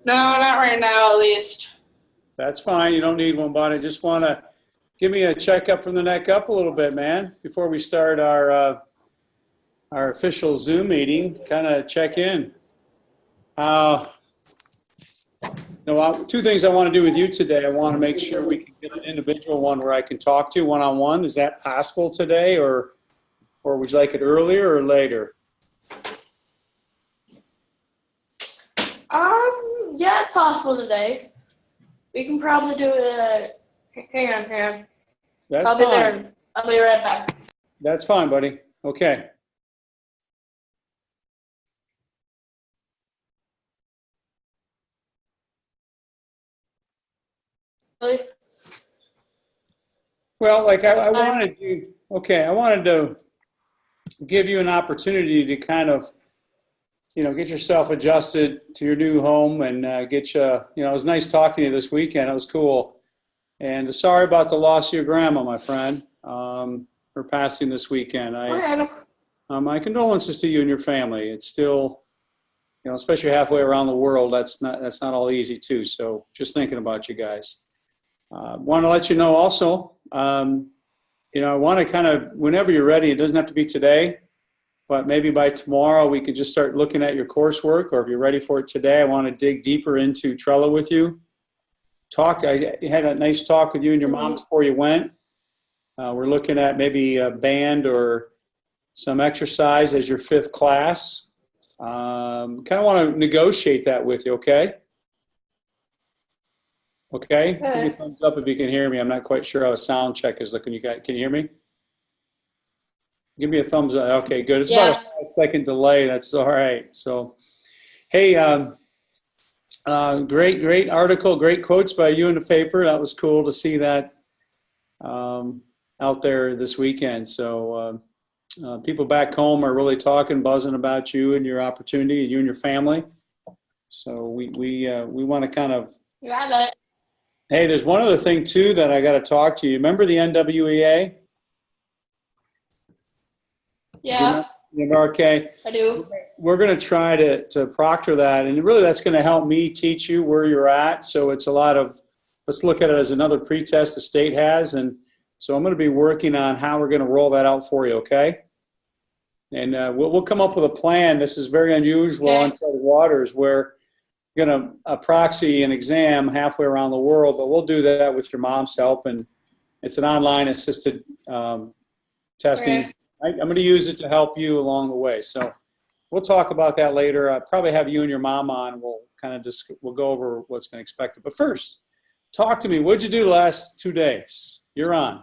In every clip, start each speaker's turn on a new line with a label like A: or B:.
A: No, not right now, at least.
B: That's fine. You don't need one, but I just want to give me a checkup from the neck up a little bit, man, before we start our official Zoom meeting. Kind of check in. Two things I want to do with you today. I want to make sure we can get an individual one where I can talk to one-on-one. Is that possible today, or would you like it earlier or later?
A: Yeah, it's possible today. We can probably do it. Hang on.
B: That's
A: I'll be
B: fine.
A: there. I'll be right back.
B: That's fine, buddy. Okay.
A: Really?
B: Well, like I wanted to give you an opportunity to kind of, get yourself adjusted to your new home and get you, it was nice talking to you this weekend. It was cool. And sorry about the loss of your grandma, my friend, for passing this weekend. My condolences to you and your family. It's still, especially halfway around the world, that's not all easy too. So just thinking about you guys. Want to let you know also, I want to kind of, whenever you're ready, it doesn't have to be today, but maybe by tomorrow we could just start looking at your coursework, or if you're ready for it today, I want to dig deeper into Trello with you. I had a nice talk with you and your mom before you went. We're looking at maybe a band or some exercise as your 5th class. Kind of want to negotiate that with you, okay? Okay? Give me a thumbs up if you can hear me. I'm not quite sure how a sound check is looking. Can you hear me? Give me a thumbs up. Okay, good. It's about a 5-second delay. That's all right. So, hey, great article, great quotes by you in the paper. That was cool to see that out there this weekend. So people back home are really buzzing about you and your opportunity, and you and your family. So we want to kind of. Hey, there's one other thing too that I got to talk to you. Remember the NWEA?
A: Yeah.
B: Okay.
A: I do.
B: We're going to try to proctor that, and really that's going to help me teach you where you're at. So it's a lot of, let's look at it as another pretest the state has, and so I'm going to be working on how we're going to roll that out for you, okay? And we'll come up with a plan. This is very unusual on Uncharted waters, where you're going to proxy an exam halfway around the world, but we'll do that with your mom's help, and it's an online assisted testing.
A: Okay.
B: I'm going to use it to help you along the way. So we'll talk about that later. I'll probably have you and your mom on, and we'll we'll go over what's going to expect. But first, talk to me. What'd you do the last 2 days? You're on.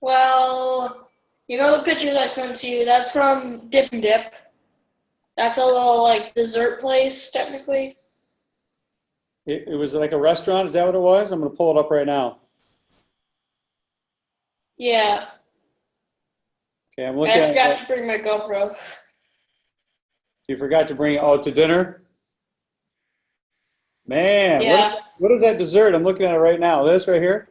A: Well, the pictures I sent to you, that's from Dip and Dip. That's a little, dessert place, technically.
B: It was like a restaurant? Is that what it was? I'm going to pull it up right now.
A: Yeah.
B: Okay, I'm looking
A: I forgot to bring my GoPro.
B: You forgot to bring it to dinner? Man,
A: yeah.
B: What is that dessert? I'm looking at it right now. This right here?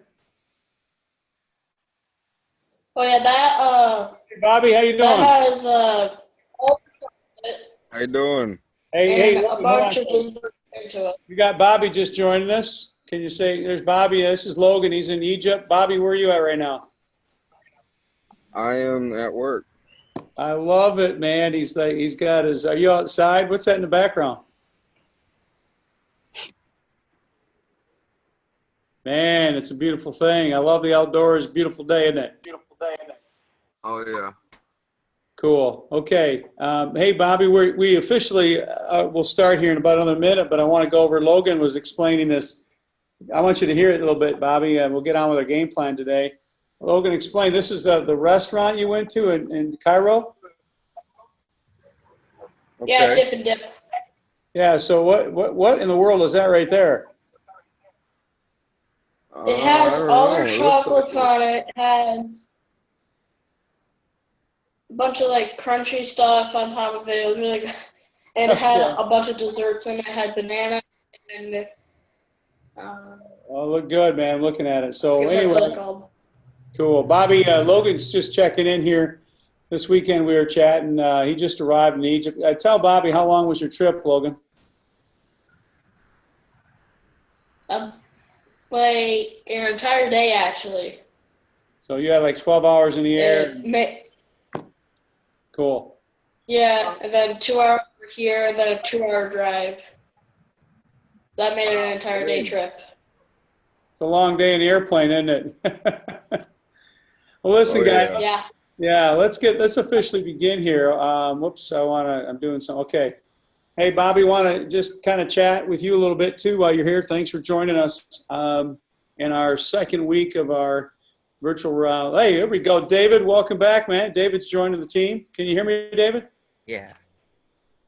A: Oh, yeah, that,
B: Hey, Bobby, how you doing?
A: That has,
C: How you doing?
B: Hey,
A: a bunch of dessert into it.
B: You got Bobby just joining us. Can you say, there's Bobby. This is Logan. He's in Egypt. Bobby, where are you at right now?
C: I am at work.
B: I love it, man. He's got his, are you outside? What's that in the background? Man, it's a beautiful thing. I love the outdoors. Beautiful day, isn't it?
C: Oh, yeah.
B: Cool. Okay. Hey, Bobby, we officially will start here in about another minute, but I want to go over, Logan was explaining this. I want you to hear it a little bit, Bobby, and we'll get on with our game plan today. Logan, explain. This is the restaurant you went to in Cairo?
C: Okay.
A: Yeah, Dip and Dip.
B: Yeah, so what in the world is that right there?
A: It has all their chocolates on it. It has a bunch of crunchy stuff on top of it. It was really good. And it had a bunch of desserts in it. It had banana and
B: Oh, look good, man. I'm looking at it. So
A: that's what
B: anyway,
A: it's called.
B: cool. Bobby, Logan's just checking in here. this weekend we were chatting. He just arrived in Egypt. Tell Bobby, how long was your trip, Logan?
A: Like an entire day, actually.
B: So you had like 12 hours in the air. Cool.
A: Yeah, and then 2 hours over here, and then a 2-hour drive. That made it an entire day trip.
B: It's a long day in the airplane, isn't it? Well, listen, guys.
A: Yeah.
B: Yeah, let's officially begin here. Whoops, I'm doing some. Okay. Hey, Bobby, want to just kind of chat with you a little bit too while you're here. Thanks for joining us in our second week of our virtual round. Hey, here we go. David, welcome back, man. David's joining the team. Can you hear me, David?
D: Yeah.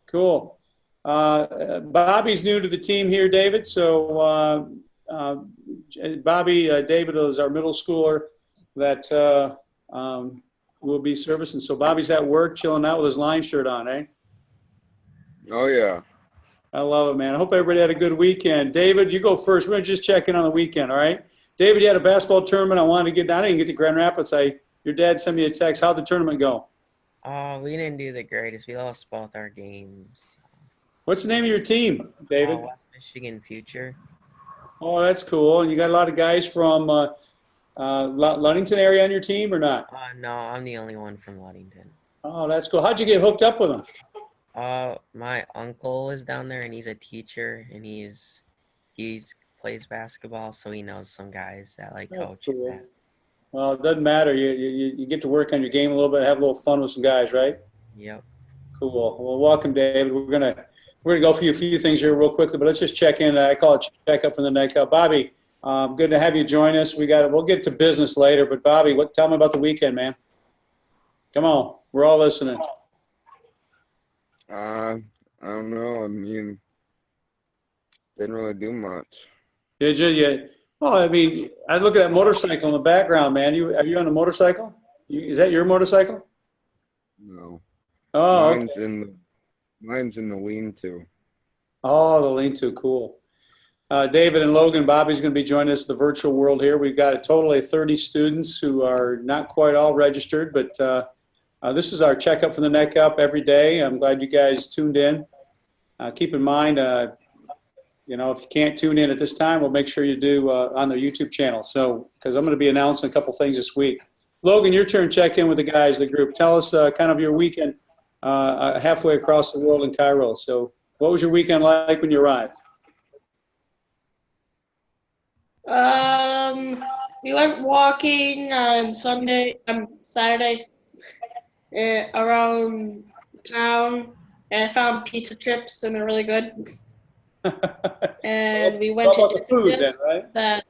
B: Cool. Bobby's new to the team here, David. So Bobby, David is our middle schooler that will be servicing. So Bobby's at work, chilling out with his line shirt on, eh?
C: Oh, yeah.
B: I love it, man. I hope everybody had a good weekend. David, you go first. We're going to just check in on the weekend, all right? David, you had a basketball tournament. I wanted to get down. I didn't get to Grand Rapids. Your dad sent me a text. How'd the tournament go?
D: We didn't do the greatest. We lost both our games.
B: What's the name of your team, David?
D: West Michigan Future.
B: Oh, that's cool. And you got a lot of guys from Ludington area on your team or not?
D: No, I'm the only one from Ludington.
B: Oh, that's cool. How'd you get hooked up with them?
D: My uncle is down there, and he's a teacher, and he's plays basketball, so he knows some guys that like coach.
B: Cool.
D: That.
B: Well, it doesn't matter. You get to work on your game a little bit, have a little fun with some guys, right?
D: Yep.
B: Cool. Well, welcome, David. We're gonna go through a few things here real quickly, but let's just check in. I call it check up from the neck up. Bobby, good to have you join us. We'll get to business later, but Bobby, tell me about the weekend, man. Come on, we're all listening.
C: I don't know. I mean, didn't really do much.
B: Did you? Yeah. Well, I mean, I look at that motorcycle in the background, man. Are you on a motorcycle? Is that your motorcycle?
C: No.
B: Oh,
C: mine's
B: okay.
C: Mine's in the lean-to.
B: Oh, the lean-to, cool. David and Logan, Bobby's going to be joining us in the virtual world here. We've got a total of 30 students who are not quite all registered, but this is our checkup from the neck up every day. I'm glad you guys tuned in. Keep in mind, if you can't tune in at this time, we'll make sure you do on the YouTube channel. So, because I'm going to be announcing a couple things this week. Logan, your turn. Check in with the guys, the group. Tell us kind of your weekend halfway across the world in Cairo. So, what was your weekend like when you arrived?
A: We went walking on Saturday around town, and I found pizza chips, and they're really good. And we went to
B: the food then, right?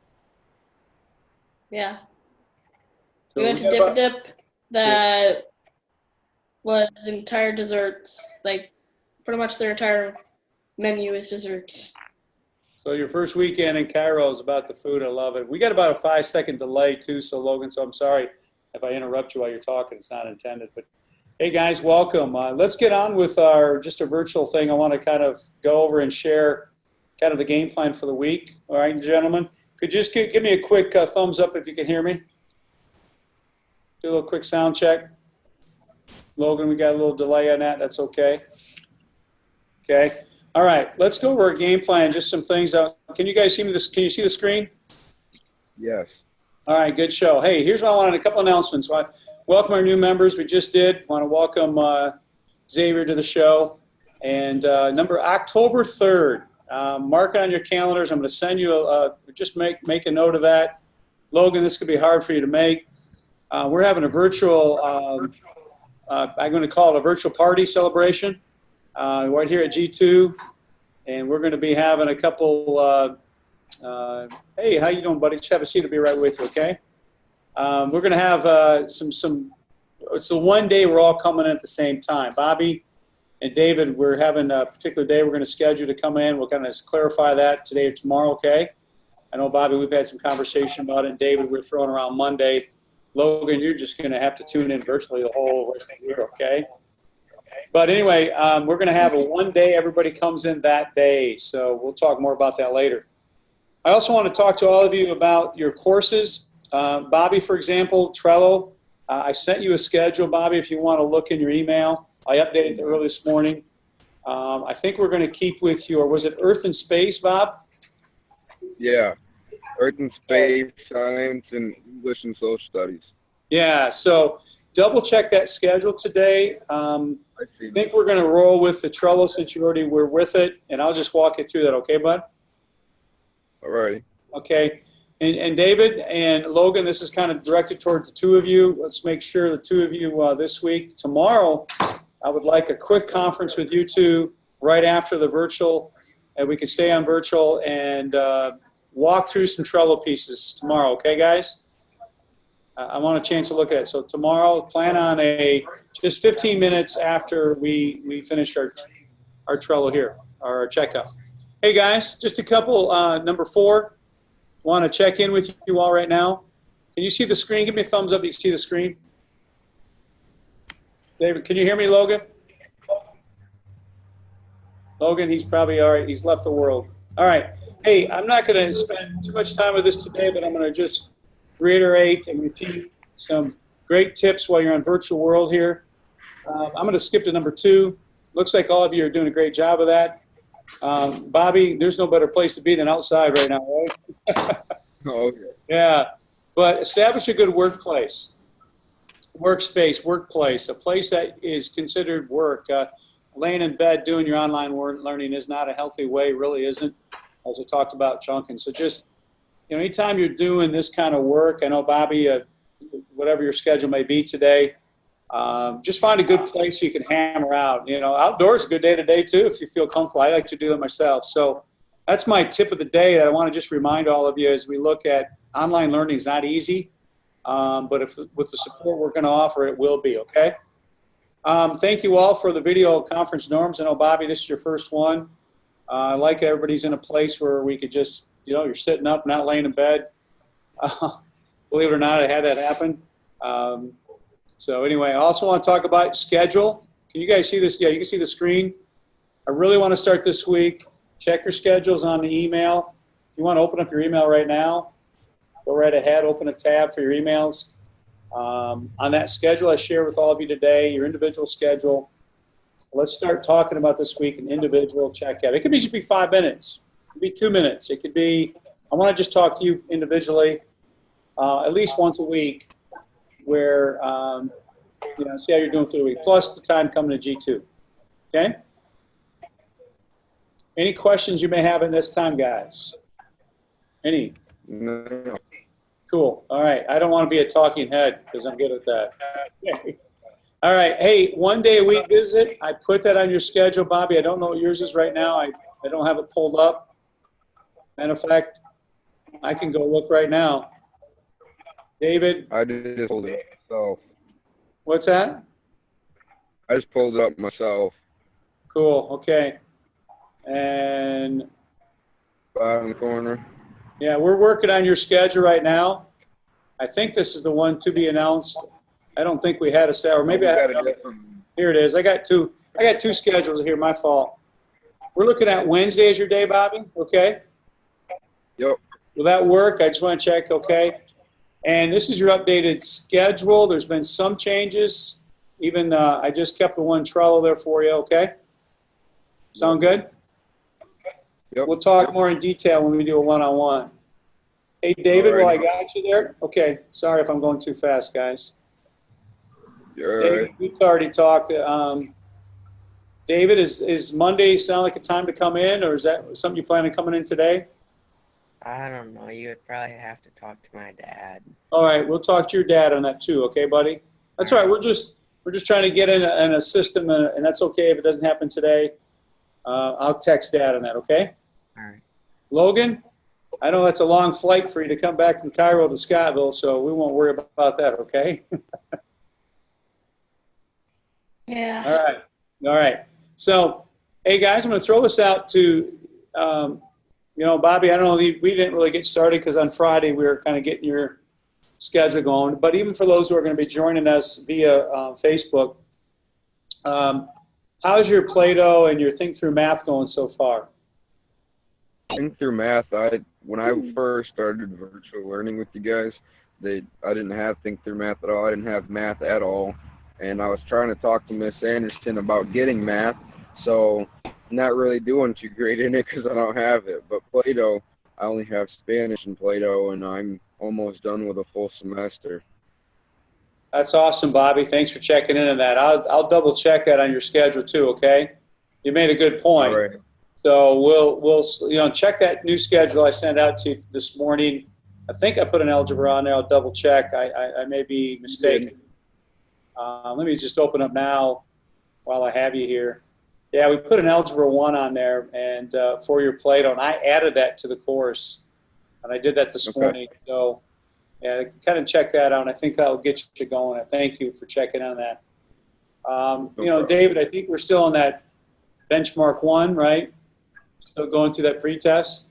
A: Yeah.
B: So
A: we went to Dip that was entire desserts. Like, pretty much their entire menu is desserts.
B: So your first weekend in Cairo is about the food. I love it. We got about a 5-second delay too, so Logan, so I'm sorry if I interrupt you while you're talking. It's not intended. But hey guys, welcome. Let's get on with just a virtual thing. I want to kind of go over and share kind of the game plan for the week. All right, gentlemen. Could you just give me a quick thumbs up if you can hear me? Do a little quick sound check. Logan, we got a little delay on that. That's okay. Okay. All right. Let's go over our game plan. Just some things. Can you guys see me? Can you see the screen?
C: Yes.
B: All right. Good show. Hey, here's what I wanted. A couple announcements. Welcome our new members. We just did. Want to welcome Xavier to the show. And October 3rd. Mark it on your calendars. I'm going to send you just make a note of that. Logan, this could be hard for you to make. We're having a virtual, I'm going to call it a virtual party celebration right here at G2. And we're going to be having a couple, hey, how you doing, buddy? Just have a seat. I'll be right with you, okay? We're going to have some, it's the one day we're all coming in at the same time. Bobby and David, we're having a particular day we're going to schedule to come in. We'll kind of clarify that today or tomorrow, okay? I know, Bobby, we've had some conversation about it. And David, we're throwing around Monday. Logan, you're just going to have to tune in virtually the whole rest of the year, okay? But anyway, we're going to have a one day. Everybody comes in that day. So we'll talk more about that later. I also want to talk to all of you about your courses. Bobby, for example, Trello. I sent you a schedule, Bobby, if you want to look in your email. I updated it early this morning. I think we're going to keep with you, or was it Earth and Space, Bob?
C: Yeah. Earth and Space, Science, and English and Social Studies.
B: Yeah, so double check that schedule today. I think we're going to roll with the Trello since you already were with it, and I'll just walk you through that, okay, bud?
C: All righty.
B: Okay. And David and Logan, this is kind of directed towards the two of you. Let's make sure the two of you this week. Tomorrow, I would like a quick conference with you two right after the virtual, and we can stay on virtual and walk through some Trello pieces tomorrow, okay, guys? I want a chance to look at it. So tomorrow, plan on just 15 minutes after we finish our Trello here, our checkup. Hey, guys, just a couple, number 4. Want to check in with you all right now. Can you see the screen? Give me a thumbs up if you can see the screen. David, can you hear me, Logan? Logan, he's probably all right. He's left the world. All right. Hey, I'm not going to spend too much time with this today, but I'm going to just reiterate and repeat some great tips while you're on virtual world here. I'm going to skip to number 2. Looks like all of you are doing a great job of that. Bobby, there's no better place to be than outside right now, right?
C: Oh, okay.
B: Yeah, but establish a good workplace, workspace, workplace, a place that is considered work. Laying in bed doing your online learning is not a healthy way, really isn't, as we talked about chunking. So just, anytime you're doing this kind of work, I know, Bobby, whatever your schedule may be today, just find a good place you can hammer out. Outdoors is a good day today too if you feel comfortable. I like to do that myself. So that's my tip of the day that I want to just remind all of you as we look at online learning is not easy, but with the support we're going to offer, it will be, okay? Thank you all for the video conference norms. I know, Bobby, this is your first one. I like everybody's in a place where we could just, you're sitting up, not laying in bed. Believe it or not, I had that happen. So anyway, I also want to talk about schedule. Can you guys see this? Yeah, you can see the screen. I really want to start this week. Check your schedules on the email. If you want to open up your email right now, go right ahead, open a tab for your emails. On that schedule I shared with all of you today, your individual schedule. Let's start talking about this week an individual checkout. It could just be 5 minutes. It could be 2 minutes. It could be, I want to just talk to you individually at least once a week where, see how you're doing through the week, plus the time coming to G2. Okay? Any questions you may have in this time, guys? Any?
C: No.
B: Cool. All right. I don't want to be a talking head because I'm good at that. All right. Hey, 1 day a week visit. I put that on your schedule, Bobby. I don't know what yours is right now. I don't have it pulled up. Matter of fact, I can go look right now. David?
C: I just pulled it up myself.
B: What's that?
C: I just pulled it up myself.
B: Cool. Okay. And
C: Bottom corner.
B: yeah, we're working on your schedule right now. I think this is the one to be announced. I don't think we had a set, or maybe I had another. Here it is. I got two schedules here. My fault. We're looking at Wednesday as your day, Bobby. Okay.
C: Yep.
B: Will that work? I just want to check. Okay. And this is your updated schedule. There's been some changes. Even I just kept the one Trello there for you. Okay. Sound good?
C: Yep.
B: We'll talk more in detail when we do a one-on-one. Hey, David, well, I got you there? Okay. Sorry if I'm going too fast, guys.
C: You're
B: David,
C: right.
B: we've already talked. David, is Monday sound like a time to come in, or is that something you plan on coming in today?
D: I don't know. You would probably have to talk to my dad.
B: All right. We'll talk to your dad on that too. Okay, buddy? That's all right. We're just trying to get in a system, and that's okay if it doesn't happen today. I'll text Dad on that, okay?
D: All right.
B: Logan, I know that's a long flight for you to come back from Cairo to Scottville, so we won't worry about that, okay?
A: Yeah.
B: All right. So, hey, guys, I'm going to throw this out to, Bobby, I don't know, we didn't really get started because on Friday we were kind of getting your schedule going. But even for those who are going to be joining us via Facebook, how's your Play-Doh and your Think Through Math going so far?
C: Think Through Math, when I first started virtual learning with you guys, I didn't have think through math at all. I didn't have math at all, and I was trying to talk to Miss Anderson about getting math. So not really doing too great in it because I don't have it. But Play-Doh, I only have Spanish and Play-Doh, and I'm almost done with a full semester.
B: That's awesome, Bobby. Thanks for checking in on that. I'll double check that on your schedule too. Okay, you made a good
C: All
B: point.
C: right.
B: So we'll check that new schedule I sent out to you this morning. I think I put an algebra on there. I'll double check. I may be mistaken. Let me just open up now while I have you here. Yeah, we put an algebra 1 on there and for your Play-Doh, and I added that to the course, and I did that this morning. So yeah, kind of check that out. And I think that will get you going. Thank you for checking on that. David, I think we're still on that benchmark 1, right? Still going through that pretest?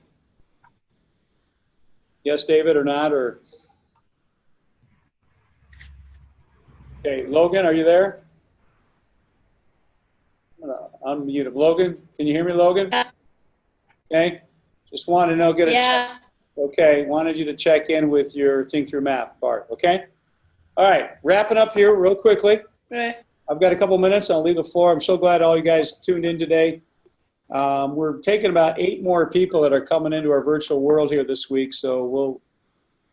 B: Yes, David, or not? Or okay, Logan, are you there? I'm gonna unmute him. Logan, can you hear me, Logan? Okay, just wanted to know, get a check. Okay, wanted you to check in with your think through math part. Okay, all right, wrapping up here real quickly.
A: Okay.
B: I've got a couple minutes. I'll leave the floor. I'm so glad all you guys tuned in today. We're taking about 8 more people that are coming into our virtual world here this week. So we'll,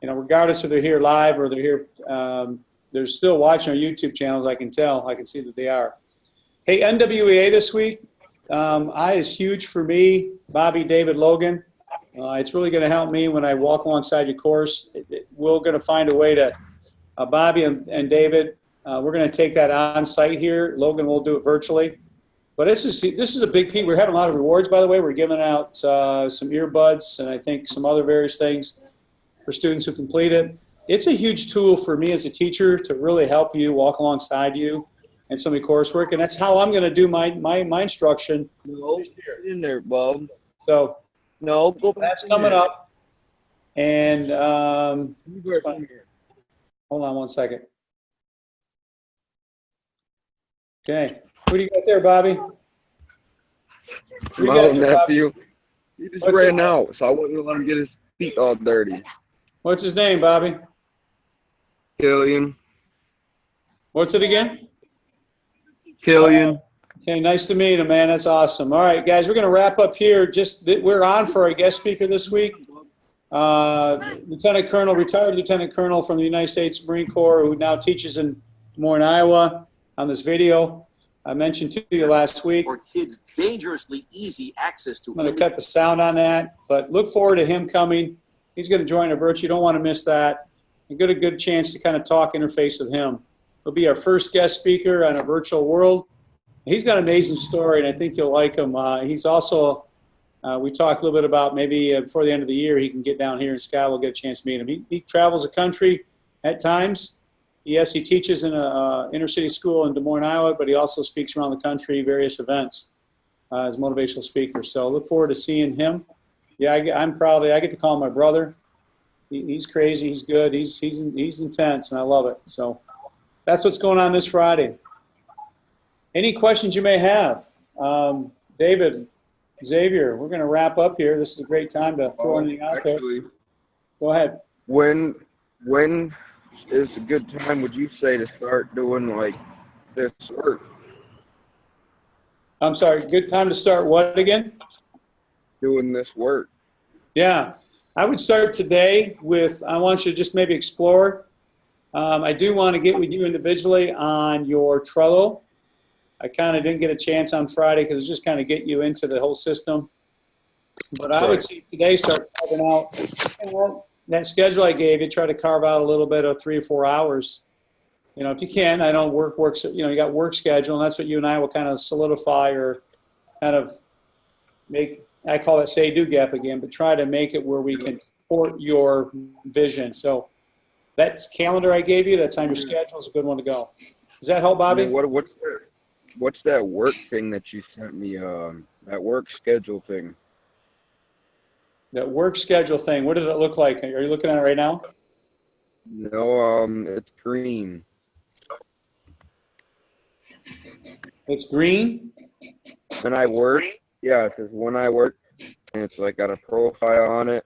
B: regardless if they're here live or they're here, they're still watching our YouTube channels. I can tell. I can see that they are. Hey, NWEA this week. I is huge for me. Bobby, David, Logan. It's really going to help me when I walk alongside your course. We're going to find a way to, Bobby and David, we're going to take that on site here. Logan will do it virtually. But this is a big piece. We're having a lot of rewards, by the way. We're giving out some earbuds and I think some other various things for students who complete it. It's a huge tool for me as a teacher to really help you, walk alongside you and some of your coursework. And that's how I'm going to do my instruction.
C: No, get in there, Bob.
B: So
C: no, go
B: that's coming up. And hold on one second. Okay. Who do you got there, Bobby?
C: My little nephew. He just ran out, so I wouldn't let him get his feet all dirty.
B: What's his name, Bobby?
C: Killian.
B: What's it again?
C: Killian.
B: Okay, nice to meet him, man. That's awesome. All right, guys, we're going to wrap up here. We're on for our guest speaker this week. Lieutenant Colonel, retired Lieutenant Colonel from the United States Marine Corps, who now teaches in Des Moines, Iowa, on this video. I mentioned to you last week.
E: For kids, dangerously easy access to.
B: I'm going to cut the sound on that, but look forward to him coming. He's going to join our virtual. You don't want to miss that. And get a good chance to kind of talk interface with him. He'll be our first guest speaker on a virtual world. He's got an amazing story, and I think you'll like him. He's also, we talked a little bit about maybe before the end of the year he can get down here and Scott will get a chance to meet him. He travels the country at times. Yes, he teaches in an inner city school in Des Moines, Iowa, but he also speaks around the country, various events as a motivational speaker. So look forward to seeing him. Yeah, I'm proud. I get to call him my brother. He's crazy. He's good. He's intense, and I love it. So that's what's going on this Friday. Any questions you may have? David, Xavier, we're going to wrap up here. This is a great time to throw anything out there. Go ahead.
C: When is a good time, would you say, to start doing like this work?
B: I'm sorry, good time to start what again?
C: Doing this work.
B: Yeah, I would start today with, I want you to just maybe explore. I do want to get with you individually on your Trello. I kind of didn't get a chance on Friday because it's just kind of get you into the whole system. But I would say today start carving out that schedule I gave you, try to carve out a little bit of 3 or 4 hours. If you can. I don't work, you got work schedule, and that's what you and I will kind of solidify or kind of make, I call it say-do gap again, but try to make it where we can support your vision. So that's calendar I gave you, that's on your schedule, is a good one to go. Does that help, Bobby?
C: What's that work thing that you sent me, that work schedule thing?
B: That work schedule thing, what does it look like? Are you looking at it right now?
C: No, it's green.
B: It's green?
C: When I work, yeah, it says when I work, and it's like got a profile on it.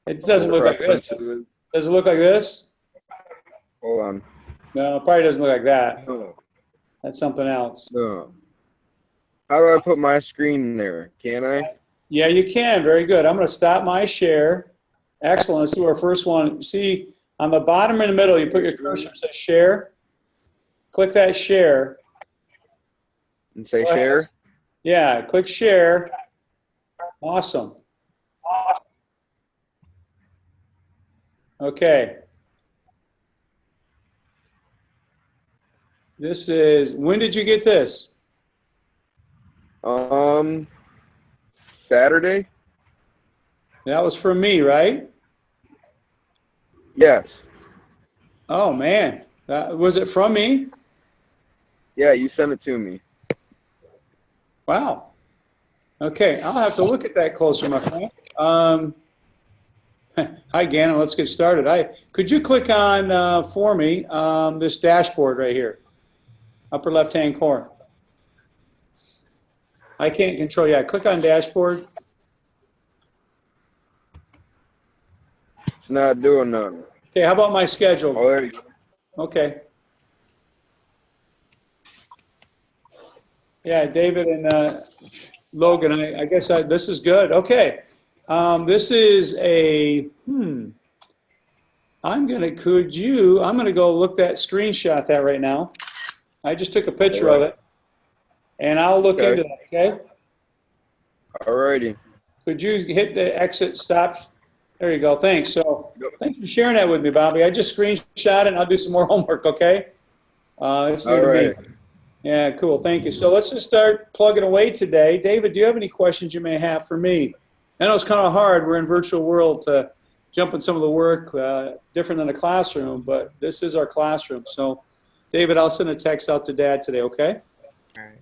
B: It doesn't look like this.
C: Preferences.
B: Does it look like this?
C: Hold on.
B: No, it probably doesn't look like that.
C: No.
B: That's something else.
C: No. How do I put my screen there? Can I?
B: Yeah, you can. Very good. I'm going to stop my share. Excellent. Let's do our first one. See, on the bottom in the middle, you put your cursor, it says share. Click that share.
C: And say
B: Go ahead.
C: share?
B: Yeah, click share. Awesome. Okay. This is, when did you get this?
C: Saturday?
B: That was from me, right?
C: Yes.
B: Oh, man. Was it from me?
C: Yeah, you sent it to me.
B: Wow. Okay, I'll have to look at that closer, my friend. Hi, Gannon. Let's get started. Could you click on, for me, this dashboard right here? Upper left-hand corner. I can't control. Yeah, click on dashboard.
C: It's not doing nothing.
B: Okay, how about my schedule?
C: Oh, there you go.
B: Okay. Yeah, David and Logan, I guess this is good. Okay. This is a, I'm going to go look that screenshot that right now. I just took a picture of it, and I'll look into that, okay?
C: All righty.
B: Could you hit the exit stop? There you go. Thanks. So thanks for sharing that with me, Bobby. I just screenshot it, and I'll do some more homework, okay? It's new to me. Yeah, cool. Thank you. So let's just start plugging away today. David, do you have any questions you may have for me? I know it's kind of hard. We're in virtual world to jump in some of the work different than a classroom, but this is our classroom. So, David, I'll send a text out to Dad today, okay?
D: All right.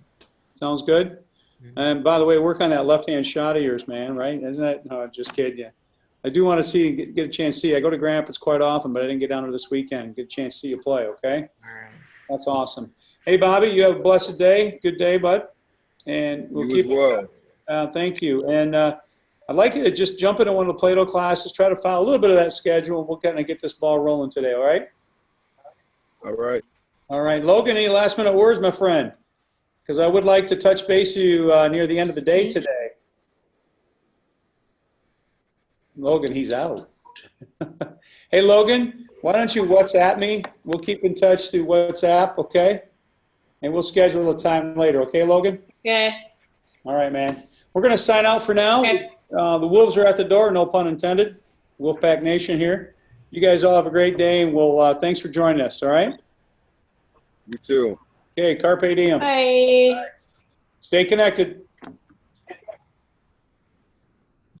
B: Sounds good?
D: Mm-hmm.
B: And by the way, work on that left-hand shot of yours, man, right? Isn't that? No, I'm just kidding you. I do want to get a chance to see. I go to Grand Rapids quite often, but I didn't get down there this weekend. Get a chance to see you play, okay?
D: All right.
B: That's awesome. Hey, Bobby, you have a blessed day. Good day, bud. And we'll keep
C: it well.
B: Thank you. And I'd like you to just jump into one of the Plato classes, try to follow a little bit of that schedule, and we'll kind of get this ball rolling today, all right?
C: All right.
B: All right. Logan, any last-minute words, my friend? Because I would like to touch base with you near the end of the day today. Logan, he's out. Hey, Logan, why don't you WhatsApp me? We'll keep in touch through WhatsApp, okay? And we'll schedule a time later, okay, Logan?
A: Okay.
B: All right, man. We're going to sign out for now.
A: Okay.
B: The Wolves are at the door, no pun intended. Wolfpack Nation here. You guys all have a great day, and thanks for joining us, all right?
C: You too.
B: Okay, carpe diem.
A: Bye.
B: Stay connected.